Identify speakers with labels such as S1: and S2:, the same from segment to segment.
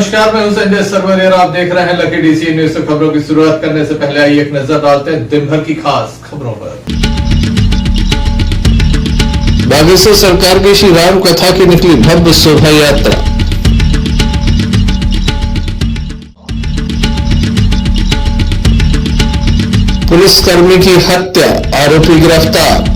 S1: नमस्कार, मैं हूं संजय सरवरिया। आप देख रहे हैं लकी डीसी न्यूज। खबरों की शुरुआत करने से पहले आइए एक नजर डालते हैं दिन भर की खास खबरों पर।
S2: बागेश्वर सरकार की श्री राम कथा की निकली भव्य शोभा यात्रा। पुलिसकर्मी की हत्या, आरोपी गिरफ्तार।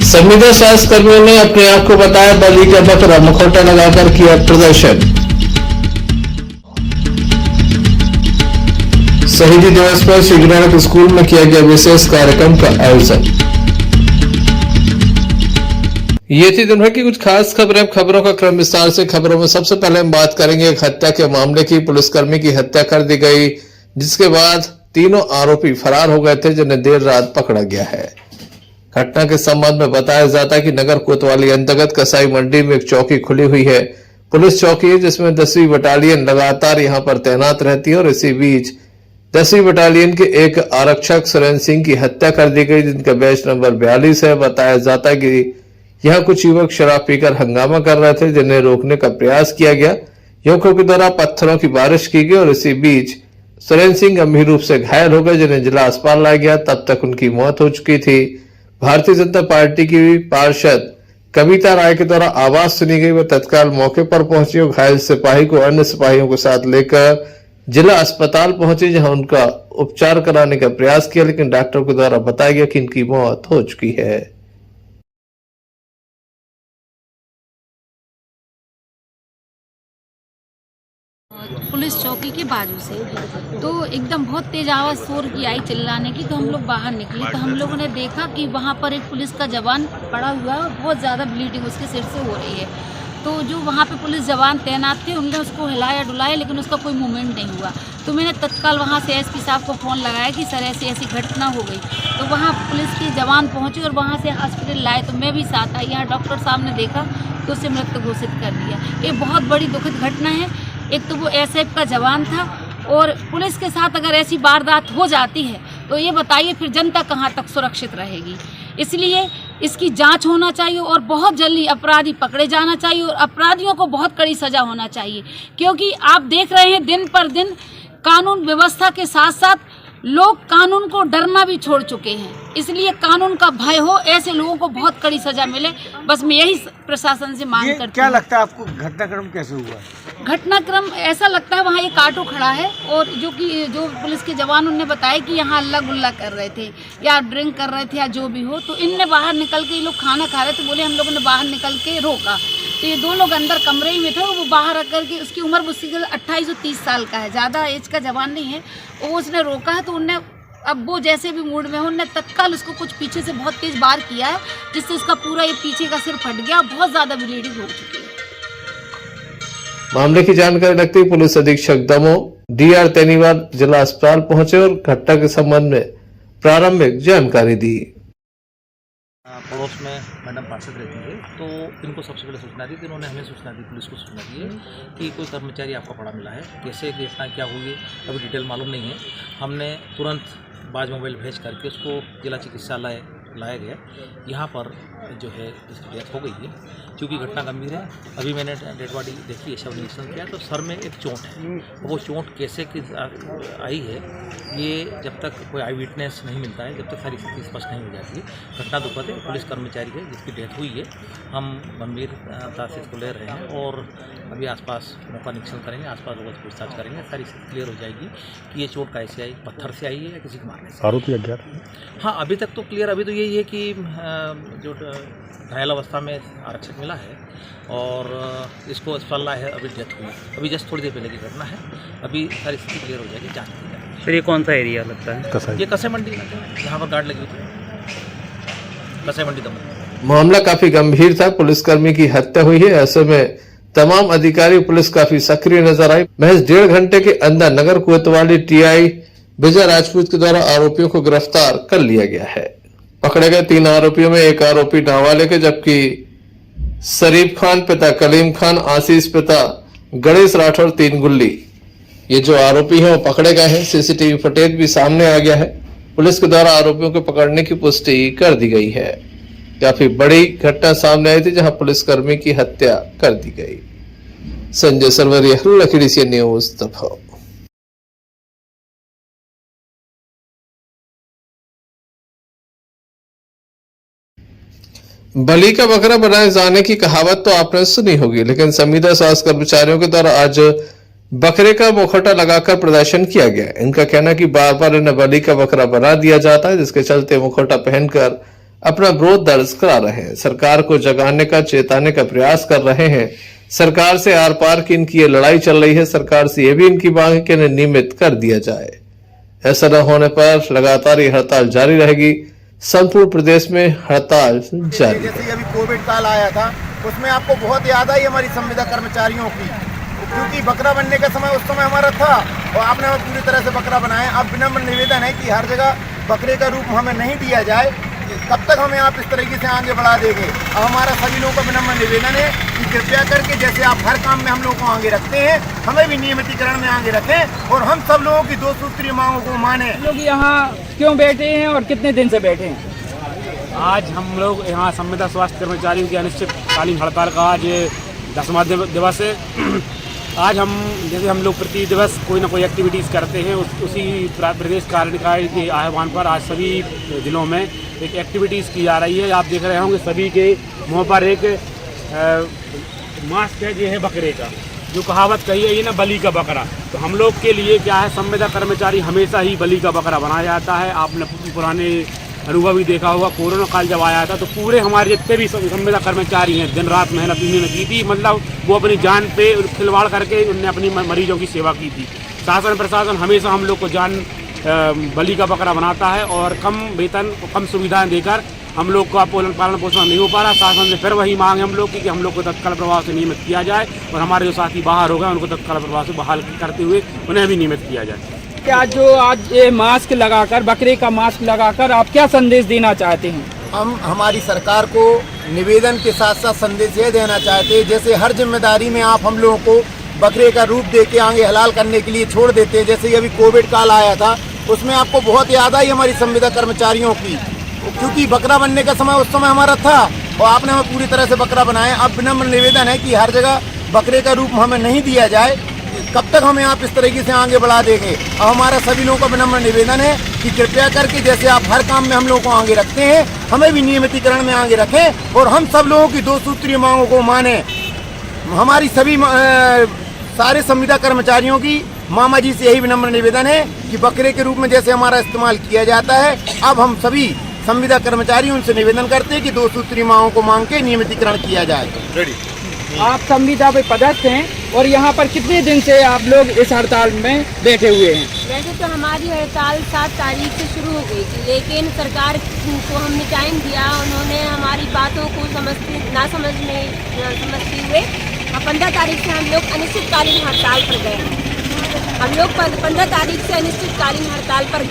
S2: संविदा स्वास्थ्य कर्मियों ने अपने आप को बताया बलि का बकरा, मुखौटा लगाकर किया प्रदर्शन। शहीदी दिवस पर श्री गुरु नानक स्कूल में किया गया विशेष कार्यक्रम का आयोजन। ये थी दिन भर की कुछ खास खबरें। खबरों का क्रम विस्तार से। खबरों में सबसे पहले हम बात करेंगे एक हत्या के मामले की। पुलिसकर्मी की हत्या कर दी गई, जिसके बाद तीनों आरोपी फरार हो गए थे, जिन्हें देर रात पकड़ा गया है। घटना के संबंध में बताया जाता है कि नगर कोतवाली अंतर्गत कसाई मंडी में एक चौकी खुली हुई है, पुलिस चौकी है, जिसमें 10वीं बटालियन लगातार यहां पर तैनात रहती है। और इसी बीच 10वीं बटालियन के एक आरक्षक सुरेंद्र सिंह की हत्या कर दी गई, जिनका बैच नंबर 42 है। बताया जाता है कि यहां कुछ युवक शराब पीकर हंगामा कर रहे थे, जिन्हें रोकने का प्रयास किया गया। युवकों के द्वारा पत्थरों की बारिश की गई और इसी बीच सुरेंद्र सिंह गंभीर रूप से घायल हो गए, जिन्हें जिला अस्पताल लाया गया। तब तक उनकी मौत हो चुकी थी। भारतीय जनता पार्टी की पार्षद कविता राय के द्वारा आवाज सुनी गई। वह तत्काल मौके पर पहुंची और घायल सिपाही को अन्य सिपाहियों के साथ लेकर जिला अस्पताल पहुंचे, जहां उनका उपचार कराने का प्रयास किया, लेकिन डॉक्टर के द्वारा बताया गया कि इनकी मौत हो चुकी है।
S3: पुलिस चौकी के बाजू से तो एकदम बहुत तेज आवाज़ शोर की आई, चिल्लाने की। तो हम लोग बाहर निकले तो हम लोगों ने देखा कि वहाँ पर एक पुलिस का जवान पड़ा हुआ है और बहुत ज़्यादा ब्लीडिंग उसके सिर से हो रही है। तो जो वहाँ पे पुलिस जवान तैनात थे, उन्होंने उसको हिलाया डुलाया, लेकिन उसका कोई मूवमेंट नहीं हुआ। तो मैंने तत्काल वहाँ से एसपी साहब को फ़ोन लगाया कि सर ऐसी ऐसी घटना हो गई। तो वहाँ पुलिस के जवान पहुँचे और वहाँ से हॉस्पिटल लाए। तो मैं भी साथ आई। यहाँ डॉक्टर साहब ने देखा तो उसे मृत घोषित कर दिया। ये बहुत बड़ी दुखद घटना है। एक तो वो एसएफ का जवान था, और पुलिस के साथ अगर ऐसी वारदात हो जाती है तो ये बताइए फिर जनता कहाँ तक सुरक्षित रहेगी। इसलिए इसकी जांच होना चाहिए और बहुत जल्दी अपराधी पकड़े जाना चाहिए और अपराधियों को बहुत कड़ी सजा होना चाहिए। क्योंकि आप देख रहे हैं दिन पर दिन कानून व्यवस्था के साथ साथ लोग कानून को डरना भी छोड़ चुके हैं। इसलिए कानून का भय हो, ऐसे लोगों को बहुत कड़ी सजा मिले, बस मैं यही प्रशासन से मांग करती हूँ।
S4: क्या लगता है आपको घटनाक्रम कैसे हुआ?
S3: घटनाक्रम ऐसा लगता है वहाँ एक ऑटो खड़ा है और जो पुलिस के जवान उनने बताया कि यहाँ अल्लाह गुल्ला कर रहे थे या ड्रिंक कर रहे थे या जो भी हो। तो इनने बाहर निकल के, ये लोग खाना खा रहे थे, बोले हम लोगों ने बाहर निकल के रोका। तो ये दो लोग अंदर कमरे ही में थे। वो बाहर आकर के, उसकी उम्र मुझसे 28 और 30 साल का है, ज़्यादा एज का जवान नहीं है। वो उसने रोका है तो उनने, अब वो जैसे भी मूड में हो, उनने तत्काल उसको कुछ पीछे से बहुत तेज वार किया है, जिससे उसका पूरा ये पीछे का सिर फट गया। बहुत ज़्यादा ब्लीडिंग हो चुकी है।
S2: मामले की जानकारी रखते हुए पुलिस अधीक्षक दमोह DR तेनीवाल जिला अस्पताल पहुंचे और घटना के संबंध में प्रारंभिक जानकारी दी।
S5: पड़ोस में मैडम पार्षद रहती है, तो इनको सबसे पहले सूचना दी। तो इन्होंने हमें सूचना दी, पुलिस को सूचना दी है कि कोई कर्मचारी आपका पड़ा मिला है। कैसे घटना क्या हुई है अभी डिटेल मालूम नहीं है। हमने तुरंत बाज मोबाइल भेज करके उसको जिला चिकित्सालय लाया गया। यहाँ पर जो है इसकी डेथ हो गई है। क्योंकि घटना गंभीर है, अभी मैंने डेड बॉडी देखी है, शव निरीक्षण किया, तो सर में एक चोट है। वो चोट कैसे की आई है, ये जब तक कोई आई विटनेस नहीं मिलता है, जब तक सारी स्थिति स्पष्ट नहीं हो जाती है। घटना दुखद है। पुलिस कर्मचारी है जिसकी डेथ हुई है, हम गंभीरता से इसको ले रहे हैं और अभी आसपास मौका निरीक्षण करेंगे, आसपास लोगों से पूछताछ करेंगे, सारी स्थिति क्लियर हो जाएगी कि ये चोट कैसे आई, पत्थर से आई है या किसी को मारने से।
S4: आरोपी अज्ञात?
S5: हाँ, अभी तक तो क्लियर। अभी तो यही है कि जो घायल अवस्था में आरक्षक मिला है और इसको अस्पताल लाया है, अभी डेथ हुई। अभी जस्ट थोड़ी देर पहले की घटना है। अभी सारी स्थिति क्लियर हो जाएगी, जांच की जाएगी।
S6: सर ये कौन सा एरिया लगता है?
S5: ये कसाई मंडी जहाँ पर गार्ड लगी हुई थी, कसाई मंडी दमन।
S2: मामला काफी गंभीर था। पुलिसकर्मी की हत्या हुई है, ऐसे में तमाम अधिकारी पुलिस काफी सक्रिय नजर आई। महज 1.5 घंटे के अंदर नगर कोतवाली TI विजय राजपूत के द्वारा आरोपियों को गिरफ्तार कर लिया गया है। पकड़े गए 3 आरोपियों में एक आरोपी नाबालिग है, जबकि शरीफ खान पिता कलीम खान, आशीष पिता गणेश राठौर 3 गुल्ली, ये जो आरोपी हैं वो पकड़े गए हैं। CCTV फुटेज भी सामने आ गया है। पुलिस के द्वारा आरोपियों को पकड़ने की पुष्टि कर दी गई है। काफी बड़ी घटना सामने आई थी जहां पुलिसकर्मी की हत्या कर दी गई। संजय सरवरिया, लखीडीसी न्यूज दफा। बलि का बकरा बनाए जाने की कहावत तो आपने सुनी होगी, लेकिन संविदा स्वास्थ्य कर्मचारियों के द्वारा आज बकरे का मुखौटा लगाकर प्रदर्शन किया गया। इनका कहना है कि बार बार इन्हें बलि का बकरा बना दिया जाता है, जिसके चलते मुखौटा पहनकर अपना विरोध दर्ज करा रहे हैं। सरकार को जगाने का, चेताने का प्रयास कर रहे हैं। सरकार से आर पार की इनकी ये लड़ाई चल रही है। सरकार से यह भी इनकी मांग है कि इन्हें नियमित कर दिया जाए। ऐसा न होने पर लगातार ये हड़ताल जारी रहेगी। संपूर्ण प्रदेश में हड़ताल जारी।
S4: जैसे अभी कोविड काल आया था, उसमें आपको बहुत याद आई हमारी संविदा कर्मचारियों की, क्योंकि बकरा बनने का समय उस समय हमारा था और आपने हमें पूरी तरह से बकरा बनाया। अब विनम्र निवेदन है कि हर जगह बकरे का रूप हमें नहीं दिया जाए। कब तक हमें आप इस तरीके से आगे बढ़ा देंगे? अब हमारा सभी लोगों का विनम्र निवेदन है कि कृपया करके जैसे आप हर काम में हम लोगों को आगे रखते हैं, हमें भी नियमितीकरण में आगे रखें और हम सब लोगों की 2 सूत्रीय मांगों को माने।
S7: लोग यहाँ क्यों बैठे हैं और कितने दिन से बैठे हैं?
S8: आज हम लोग यहाँ संविदा स्वास्थ्य कर्मचारियों की अनिश्चितकालीन हड़ताल का आज 10वां दिवस है। आज हम लोग प्रति दिवस कोई ना कोई एक्टिविटीज़ करते हैं। उसी प्रदेश कार्यकारिणी के आह्वान पर आज सभी जिलों में एक एक्टिविटीज़ की जा रही है। आप देख रहे होंगे सभी के मुँह पर एक मास्क है, ये है बकरे का, जो कहावत कही है ये ना बलि का बकरा। तो हम लोग के लिए क्या है, संविदा कर्मचारी हमेशा ही बलि का बकरा बनाया जाता है। आपने पुराने अनुभव भी देखा होगा, कोरोना काल जब आया था तो पूरे हमारे जितने भी संविदा कर्मचारी हैं दिन रात मेहनत उन्होंने की थी। मतलब वो अपनी जान पे खिलवाड़ करके उन्होंने अपनी मरीजों की सेवा की थी। शासन प्रशासन हमेशा हम लोग को जान बलि का बकरा बनाता है और कम वेतन कम सुविधाएं देकर हम लोग का पालन पोषण नहीं हो पा रहा। शासन से फिर वही मांग है हम लोग की कि हम लोग को तत्काल प्रभाव से नियमित किया जाए और हमारे जो साथी बाहर हो गए उनको तत्काल प्रभाव से बहाल करते हुए उन्हें भी नियमित किया जाए।
S7: क्या जो आज ये मास्क लगाकर, बकरे का मास्क लगाकर आप क्या संदेश देना चाहते हैं?
S4: हम हमारी सरकार को निवेदन के साथ साथ संदेश ये देना चाहते हैं, जैसे हर जिम्मेदारी में आप हम लोगों को बकरे का रूप दे के आगे हलाल करने के लिए छोड़ देते हैं। जैसे अभी कोविड काल आया था, उसमें आपको बहुत याद आई हमारी संविदा कर्मचारियों की, क्योंकि बकरा बनने का समय उस समय हमारा था और आपने हमें पूरी तरह से बकरा बनाया। अब विनम्र निवेदन है कि हर जगह बकरे का रूप हमें नहीं दिया जाए। कब तक हमें आप इस तरीके से आगे बढ़ा देंगे? अब हमारा सभी लोगों का विनम्र निवेदन है कि कृपया करके जैसे आप हर काम में हम लोगों को आगे रखते हैं, हमें भी नियमितीकरण में आगे रखें और हम सब लोगों की 2 सूत्रीय मांगों को माने। हमारी सभी सारे संविदा कर्मचारियों की मामा जी से यही विनम्र निवेदन है कि बकरे के रूप में जैसे हमारा इस्तेमाल किया जाता है, अब हम सभी संविदा कर्मचारी उनसे निवेदन करते हैं कि 2 सूत्रीय मांगों को मांग के नियमितीकरण किया जाए।
S7: आप संविदा पे पदस्थ हैं और यहाँ पर कितने दिन से आप लोग इस हड़ताल में बैठे हुए हैं?
S3: वैसे तो हमारी हड़ताल 7 तारीख से शुरू हो गई थी, लेकिन सरकार को हमने टाइम दिया, उन्होंने हमारी बातों को समझते हुए 15 तारीख से हम लोग अनिश्चितकालीन हड़ताल पर गए। हम लोग 15 तारीख से अनिश्चितकालीन हड़ताल पर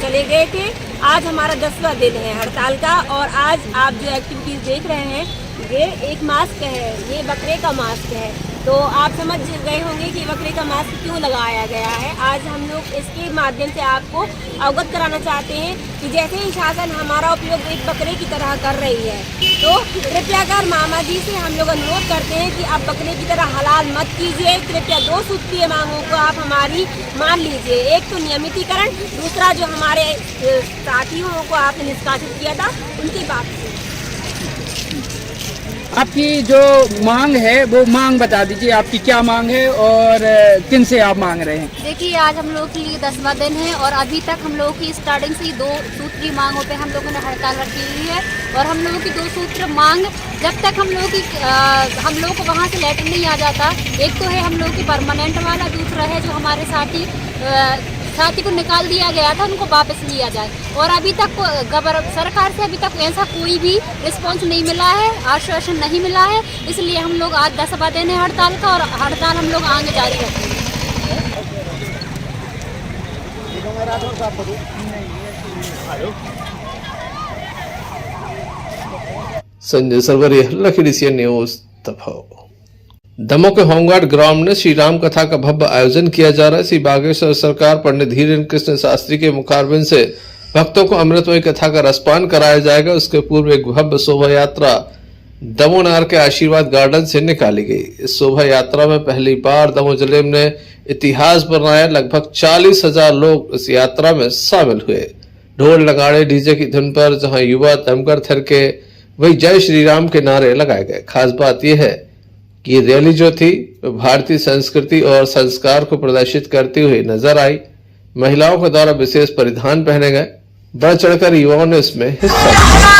S3: चले गए थे। आज हमारा 10वां दिन है हड़ताल का और आज आप जो एक्टिविटीज़ देख रहे हैं ये एक मास्क है, ये बकरे का मास्क है। तो आप समझ गए होंगे कि बकरे का मास्क क्यों लगाया गया है। आज हम लोग इसके माध्यम से आपको अवगत कराना चाहते हैं कि जैसे ही शासन हमारा उपयोग एक बकरे की तरह कर रही है, तो कृपया कर मामा जी से हम लोग अनुरोध करते हैं कि आप बकरे की तरह हलाल मत कीजिए। कृपया 2 सूत्रीय मांगों को आप हमारी मान लीजिए। एक तो नियमितीकरण, दूसरा जो हमारे साथियों को आपने निष्कासित किया था उनकी बात से।
S7: आपकी जो मांग है वो मांग बता दीजिए, आपकी क्या मांग है और किन से आप मांग रहे हैं?
S3: देखिए, आज हम लोग के लिए 10वां दिन है और अभी तक हम लोगों की स्टार्टिंग से ही 2 सूत्रीय मांगों पे हम लोगों ने हड़ताल रखी हुई है और हम लोगों की 2 सूत्र मांग जब तक हम लोगों को वहाँ से लेटर नहीं आ जाता। एक तो है हम लोगों की परमानेंट वाला, दूसरा है जो हमारे साथी को निकाल दिया गया था उनको वापस लिया जाए। और अभी तक सरकार से अभी तक ऐसा कोई भी रिस्पांस नहीं मिला है, आश्वासन नहीं मिला है। इसलिए हम लोग आज 10वां दिन है हड़ताल का और हड़ताल हम लोग आगे जारी रखेंगे।
S2: संजय सरवरिया, लखीडीसी न्यूज दफाओ। दमोह के होमगार्ड ग्राउंड में श्री राम कथा का भव्य आयोजन किया जा रहा है। श्री बागेश्वर सरकार पंडित धीरेन्द्र कृष्ण शास्त्री के मुखारबिंद से भक्तों को अमृतमयी कथा का रसपान कराया जाएगा। उसके पूर्व एक भव्य शोभा यात्रा दमोनार के आशीर्वाद गार्डन से निकाली गई। इस शोभा यात्रा में पहली बार दमोह जिले ने इतिहास बनाया। लगभग 40,000 लोग इस यात्रा में शामिल हुए। ढोल नगाड़े डीजे की धुन पर जहां युवा दमकर थिरके, वही जय श्री राम के नारे लगाए गए। खास बात यह है कि ये रैली जो थी भारतीय संस्कृति और संस्कार को प्रदर्शित करती हुई नजर आई। महिलाओं के द्वारा विशेष परिधान पहने गए। बढ़ चढ़कर युवाओं ने इसमें हिस्सा लिया।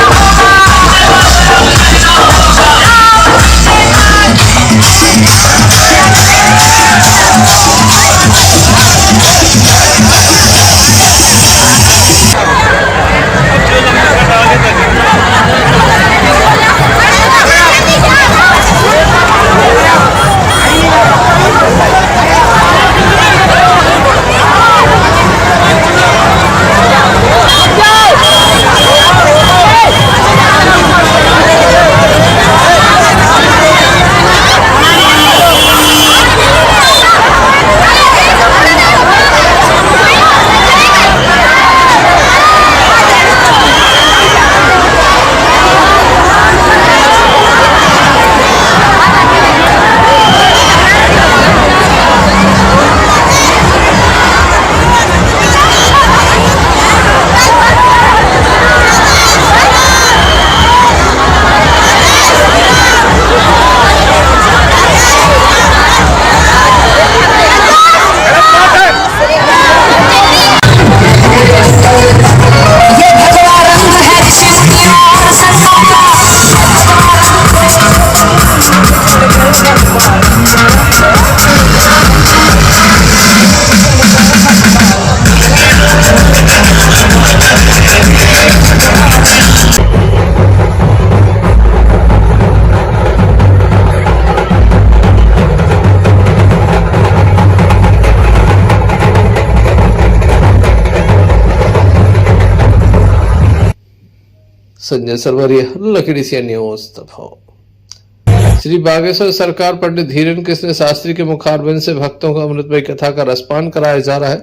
S2: संजय सरवरिया, लकड़ी से न्यूज दमोह। श्री बागेश्वर सरकार पंडित धीरेन कृष्ण शास्त्री के मुखारबिंद से भक्तों को अमृतमयी कथा का रसपान कराया जा रहा है।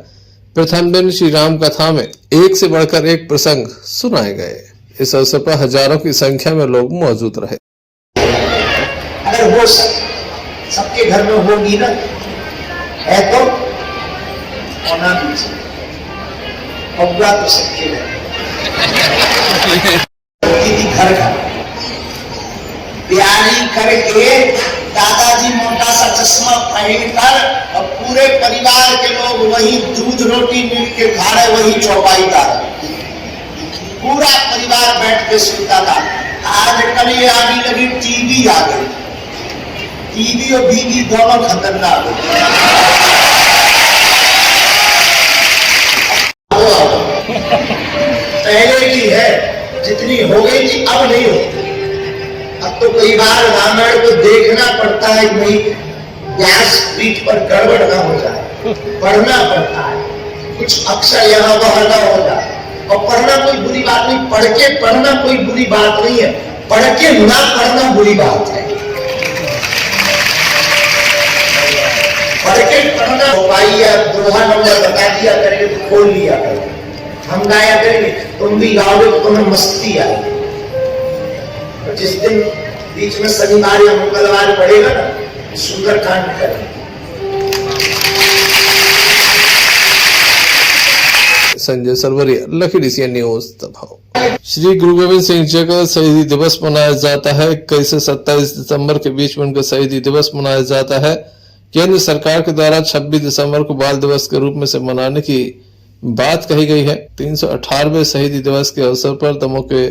S2: प्रथम दिन श्री राम कथा में एक से बढ़कर एक प्रसंग सुनाए गए। इस अवसर पर हजारों की संख्या में लोग मौजूद रहे।
S4: अगर वो सबके घर में होगी ना है तो होना भी होगा तो सबके घर घर तैयारी करके दादाजी मोटा सा चश्मा पहनकर और पूरे परिवार के लोग वही दूध रोटी मिल के खा रहे, वही चौपाई का पूरा परिवार बैठ के सुनता था। आज कल ये आने लगी टीवी आ गई, टीवी और बीवी दोनों खतरनाक हो पहले की है जितनी हो गई थी अब नहीं होती। अब तो कई बार रामायण को देखना पड़ता है, कोई गैस बीच पर गड़बड़ ना हो जाए, पढ़ना पड़ता है, कुछ अक्षर यहाँ वहां ना हो जाए। और पढ़ना कोई बुरी बात नहीं, पढ़ के पढ़ना कोई बुरी बात नहीं है, पढ़ के ना पढ़ना बुरी बात है। पढ़ के पढ़ना पाइए, दोहा नंबर बता दिया करेंगे तो खोल लिया करेंगे, हम गाया करेंगे, तुम भी गाओगे तो तुम्हें मस्ती आएगी। जिस दिन बीच में शनिवार या मंगलवार पड़ेगा ना, सुंदरकांड करें।
S2: संजय सरवरिया, लखीडीसी न्यूज दमोह। श्री गुरु गोविंद सिंह जी का शहीदी दिवस मनाया जाता है। 21 से 27 दिसंबर के बीच में उनका शहीदी दिवस मनाया जाता है। केंद्र सरकार के द्वारा 26 दिसंबर को बाल दिवस के रूप में से मनाने की बात कही गई है। 318वें शहीदी दिवस के अवसर पर दमोह के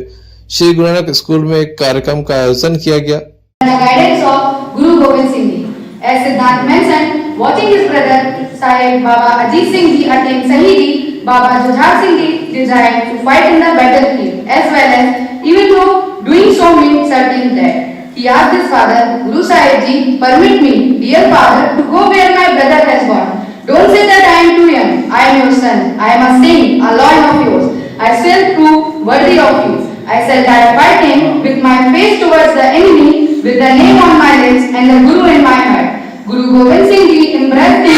S2: श्री गुरु नानक स्कूल में एक कार्यक्रम का आयोजन किया गया।
S9: Guidance of Guru Govind Singh ji, as Siddharth mentioned, watching his brother Sahib Baba Ajit Singh ji attain Shahidi, Baba Jujhar Singh ji desired to fight in the battlefield, as well as even though doing so meant certain death. He asked his father, Guru Sahib ji, permit me, dear father, to go where my brother has gone. Don't say that I am too young. I am your son. I am a saint, a loyal of yours. I shall prove worthy of you. I shall die fighting with my face towards the enemy, with the name on my lips and the Guru in my heart. Guru Gobind Singh ji embraced him.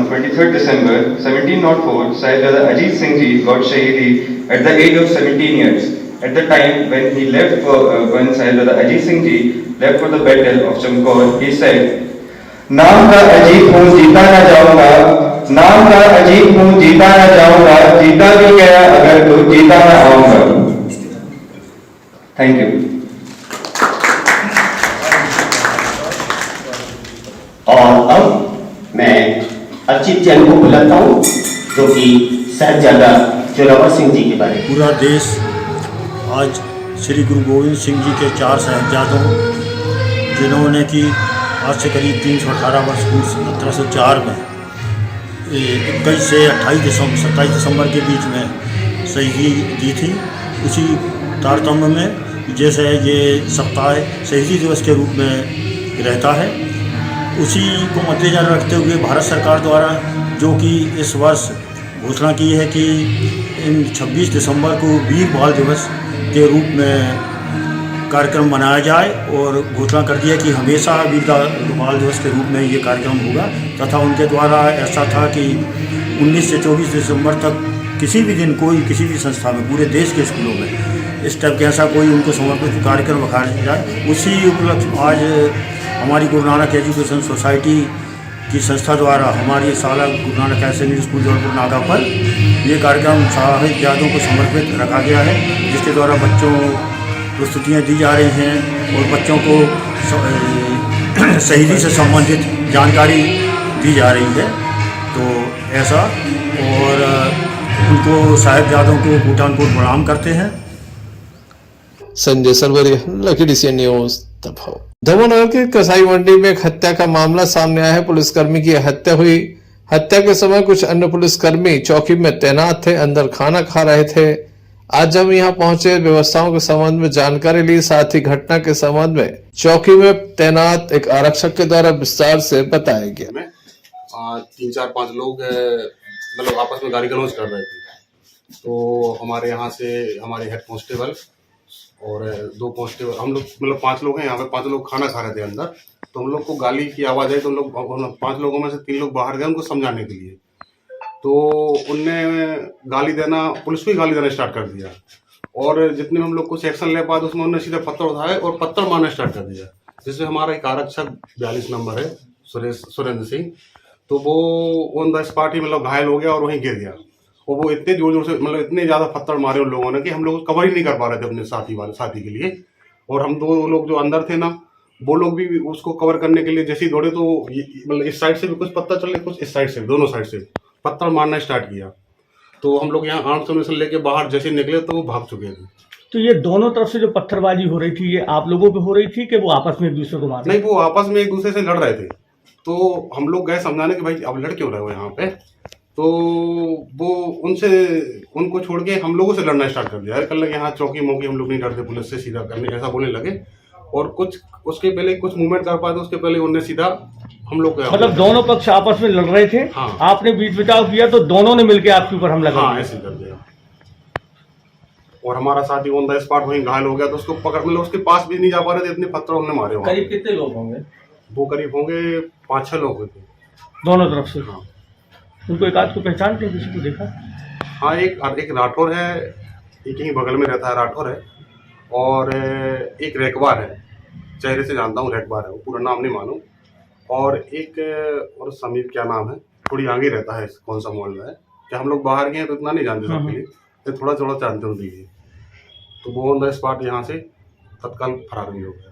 S10: on 23rd December 1704, Sahibzada Ajit Singh Ji got Shahidi at the age of 17 years. At the time when he left when Sahibzada Ajit Singh Ji left for the battle of Chamkaur, he said, नाम का अजीत हूँ जीता ना जाऊंगा, नाम का अजीत हूँ जीता ना जाऊंगा, जीता भी गया अगर तो जीता ना आऊंगा। Thank you.
S11: और अब मैं अर्चित जैन को बुलाता हूँ जो कि साहिबजादा जोरावर सिंह जी के बारे में।
S12: पूरा देश आज श्री गुरु गोविंद सिंह जी के 4 साहिबजादों जिन्होंने कि आज से करीब 318 वर्ष पूर्व 1704 में 21 से 27 दिसंबर के बीच में शहीदी दी थी। उसी तारतम्य में जैसे ये सप्ताह शहीदी दिवस के रूप में रहता है, उसी को मद्देनजर रखते हुए भारत सरकार द्वारा जो कि इस वर्ष घोषणा की है कि इन 26 दिसंबर को वीर बाल दिवस के रूप में कार्यक्रम मनाया जाए, और घोषणा कर दिया कि हमेशा वीर बाल दिवस के रूप में ये कार्यक्रम होगा। तथा उनके द्वारा ऐसा था कि 19 से 24 दिसंबर तक किसी भी दिन कोई किसी भी संस्था में पूरे देश के स्कूलों में इस टाइप के ऐसा कोई उनको समर्पित कार्यक्रम रखाया जाए। उसी उपलक्ष्य आज हमारी गुरु नानक एजुकेशन सोसाइटी की संस्था द्वारा हमारी साला Guru Nanak higher secondary school Jaunpur नागा पर ये कार्यक्रम साहिबजादों को समर्पित रखा गया है, जिसके द्वारा बच्चों प्रस्तुतियाँ दी जा रही हैं और बच्चों को शहीदी से संबंधित जानकारी दी जा रही है। तो ऐसा, और उनको साहिबजादों को बूटानपुर प्रणाम करते हैं।
S2: संजय सरवरिया, लकी डीसीएन न्यूज, दबाव। दमोहनगर के कसाई मंडी में एक हत्या का मामला सामने आया है। पुलिसकर्मी की हत्या हुई। हत्या के समय कुछ अन्य पुलिसकर्मी चौकी में तैनात थे, अंदर खाना खा रहे थे। आज हम यहां पहुंचे, व्यवस्थाओं के संबंध में जानकारी ली, साथ ही घटना के संबंध में चौकी में तैनात एक आरक्षक के द्वारा विस्तार से बताया गया।
S8: 3-4-5 लोग मतलब आपस में गाली गलौज कर रहे थे, तो हमारे यहाँ से हमारे हेड कांस्टेबल और 2 कांस्टेबल, हम लोग मतलब 5 लोग हैं यहाँ पे, 5 लोग खाना खा रहे थे अंदर। तो हम लोग को गाली की आवाज़ आई, तो हम लोग 5 लोगों में से 3 लोग बाहर गए उनको समझाने के लिए। तो उनने गाली देना, पुलिस को ही गाली देना स्टार्ट कर दिया, और जितने हम लोग कुछ एक्शन ले पाए उसमें उन्होंने सीधे पत्थर उठाए और पत्थर मारना स्टार्ट कर दिया, जिससे हमारा एक आरक्षक 42 नंबर है सुरेंद्र सिंह, तो वो ऑन द स्पॉट ही मतलब घायल हो गया और वहीं गिर गया। और वो इतने जोर जोर से मतलब इतने ज़्यादा पत्थर मारे उन लोगों ने कि हम लोग कवर ही नहीं कर पा रहे थे अपने साथी के लिए। और हम 2 लोग जो अंदर थे ना, वो लोग भी उसको कवर करने के लिए जैसे ही दौड़े, तो मतलब इस साइड से भी कुछ पत्थर चले, कुछ इस साइड से, दोनों साइड से पत्थर मारना स्टार्ट किया। तो हम लोग यहाँ आर्म्स से लेके बाहर जैसे निकले तो वो भाग चुके थे।
S13: तो ये दोनों तरफ से जो पत्थरबाजी हो रही थी, ये आप लोगों पे हो रही थी कि वो आपस में एक दूसरे को मार?
S8: नहीं, वो आपस में एक दूसरे से लड़ रहे थे। तो हम लोग गए समझाने कि भाई अब लड़ क्यों रहे हो यहाँ पे, तो वो उनको छोड़ के हम लोगों से लड़ना स्टार्ट कर दिया। कर लगे यहाँ चौकी मौकी हम लोग नहीं डरते पुलिस से, सीधा करने ऐसा बोलने लगे। और कुछ उसके पहले कुछ मूवमेंट कर पाए, तो उसके पहले उन्होंने सीधा हम लोग
S13: मतलब दोनों पक्ष आपस में लड़ रहे थे। हाँ। आपने बीच बचाव किया तो दोनों ने मिलकर आपके ऊपर हमला कर दिया।
S8: हाँ, ऐसे कर दिया। और हमारा साथी ऑन द स्पॉट वहीं घायल हो गया, तो उसको पकड़ मतलब उसके पास भी नहीं जा पा रहे थे, इतने पत्थर उन्होंने मारे।
S13: करीब कितने लोग होंगे?
S8: वो करीब होंगे 5-6 लोग थे
S13: दोनों तरफ से। हाँ, उनको एक आध को पहचानते हैं, किसी को देखा?
S8: हाँ, एक राठौर है, एक ही बगल में रहता है राठौर है, और एक रेकबार है, चेहरे से जानता हूँ रेकबार है, वो पूरा नाम नहीं मालूम। और एक और समीर क्या नाम है, थोड़ी आगे रहता है, कौन सा मोहल्ला है, क्या हम लोग बाहर गए हैं तो इतना नहीं जानते सबके लिए, तो थोड़ा थोड़ा जानते होंगे। तो वो ऑन द स्पॉट यहाँ से तत्काल फरार भी हो गया।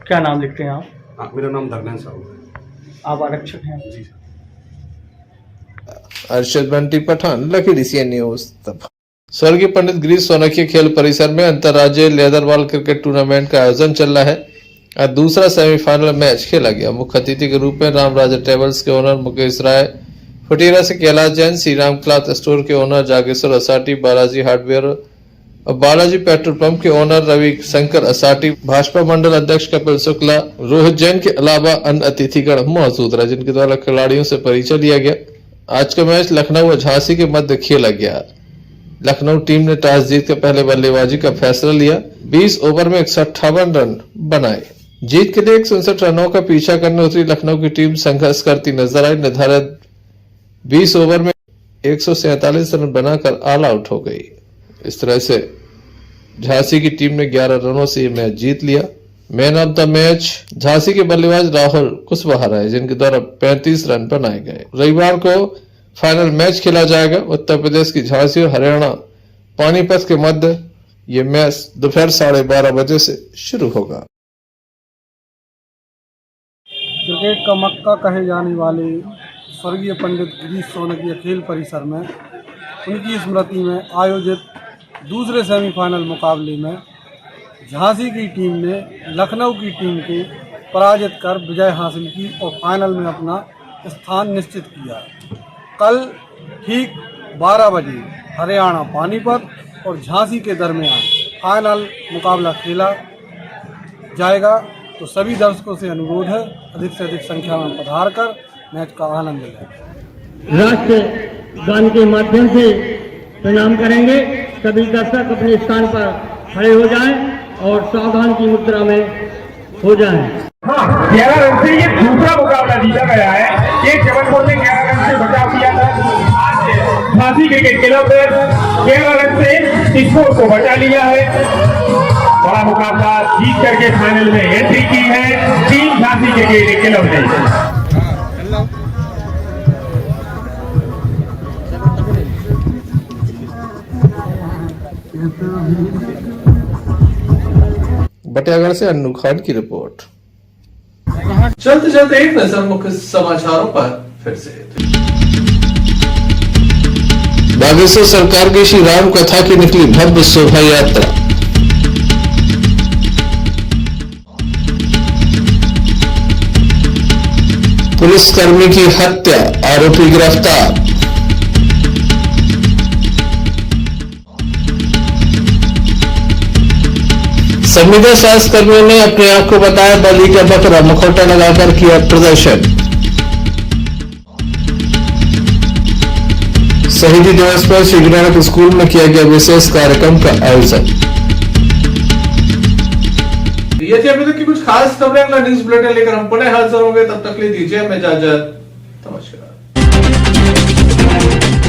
S13: क्या नाम लिखते हैं आप?
S8: हाँ, मेरा नाम धर्मेंद्र साहू है।
S13: आप आरक्षक हैं?
S8: जी।
S2: Arshad Bunty Pathan, Lucky DCN news. स्वर्गीय पंडित गिरीश सोनकिया खेल परिसर में अंतर्राज्यीय लेदरबॉल क्रिकेट टूर्नामेंट का आयोजन चल रहा है। आज दूसरा सेमीफाइनल मैच खेला गया। मुख्य अतिथि के रूप में राम राजा ट्रेवल्स के ओनर मुकेश राय, फटीरा से कैलाश जैन, श्री राम क्लॉथ स्टोर के ओनर जागेश्वर असाटी, बालाजी हार्डवेयर और बालाजी पेट्रोल पंप के ओनर रवि शंकर असाटी, भाजपा मंडल अध्यक्ष कपिल शुक्ला, रोहित जैन के अलावा अन्य अतिथिगण मौजूद रहे, जिनके द्वारा खिलाड़ियों से परिचय लिया गया। आज का मैच लखनऊ और झांसी के मध्य खेला गया। लखनऊ टीम ने टॉस जीतकर पहले बल्लेबाजी का फैसला लिया। 20 ओवर में 158 रन बनाए। जीत के लिए 167 रनों का पीछा करने उतरी लखनऊ की टीम संघर्ष करती नजर आई। निर्धारित 20 ओवर में 147 रन बनाकर ऑल आउट हो गई। इस तरह से झांसी की टीम ने 11 रनों से यह मैच जीत लिया। Man of the match Jhansi के बल्लेबाज राहुल कुशवाहा रहे, जिनके द्वारा 35 रन बनाए गए। रविवार को फाइनल मैच खेला जाएगा। उत्तर प्रदेश की झांसी और हरियाणा पानीपत के मध्य ये मैच दोपहर 12:30 बजे से शुरू होगा।
S14: क्रिकेट का मक्का कहे जाने वाले स्वर्गीय पंडित गिरीश सोनकी खेल परिसर में उनकी स्मृति में आयोजित दूसरे सेमीफाइनल मुकाबले में झांसी की टीम ने लखनऊ की टीम को पराजित कर विजय हासिल की और फाइनल में अपना स्थान निश्चित किया। कल ठीक 12 बजे हरियाणा पानीपत और झांसी के दरमियान फाइनल मुकाबला खेला जाएगा, तो सभी दर्शकों से अनुरोध है अधिक से अधिक संख्या में पधार कर मैच का आनंद लें।
S13: राष्ट्र गान के माध्यम से प्रणाम करेंगे। सभी दर्शक अपने स्थान पर खड़े हो जाएं और सावधान की मुद्रा में हो जाएं।
S8: 11 रन से ये दूसरा मुकाबला जीता गया है। ये जबलपुर ने 11 रन से बचाव किया था। झांसी क्रिकेट क्लब ने 11 रन से स्कोर को बचा लिया है। बड़ा मुकाबला जीत करके फाइनल में एंट्री की है टीम झांसी क्रिकेट क्लब ने।
S2: बटियागढ़ से अन्नू खान की रिपोर्ट।
S1: चलते चलते एक नजर मुख्य समाचारों पर फिर से।
S2: बागेश्वर सरकार की श्री राम कथा की निकली भव्य शोभा यात्रा। पुलिसकर्मी की हत्या, आरोपी गिरफ्तार। संविदा स्वास्थ्य कर्मियों ने अपने आप को बताया बलि का बकरा, मुखौटा लगाकर किया प्रदर्शन। शहीदी दिवस पर श्री गुरु नानक स्कूल में किया गया विशेष कार्यक्रम का आयोजन।
S1: ये थी अभी तक की कुछ खास खबरें। अगला न्यूज बुलेटिन लेकर हम पुनः हाजिर होंगे, तब तक ले दीजिए हमें इजाजत।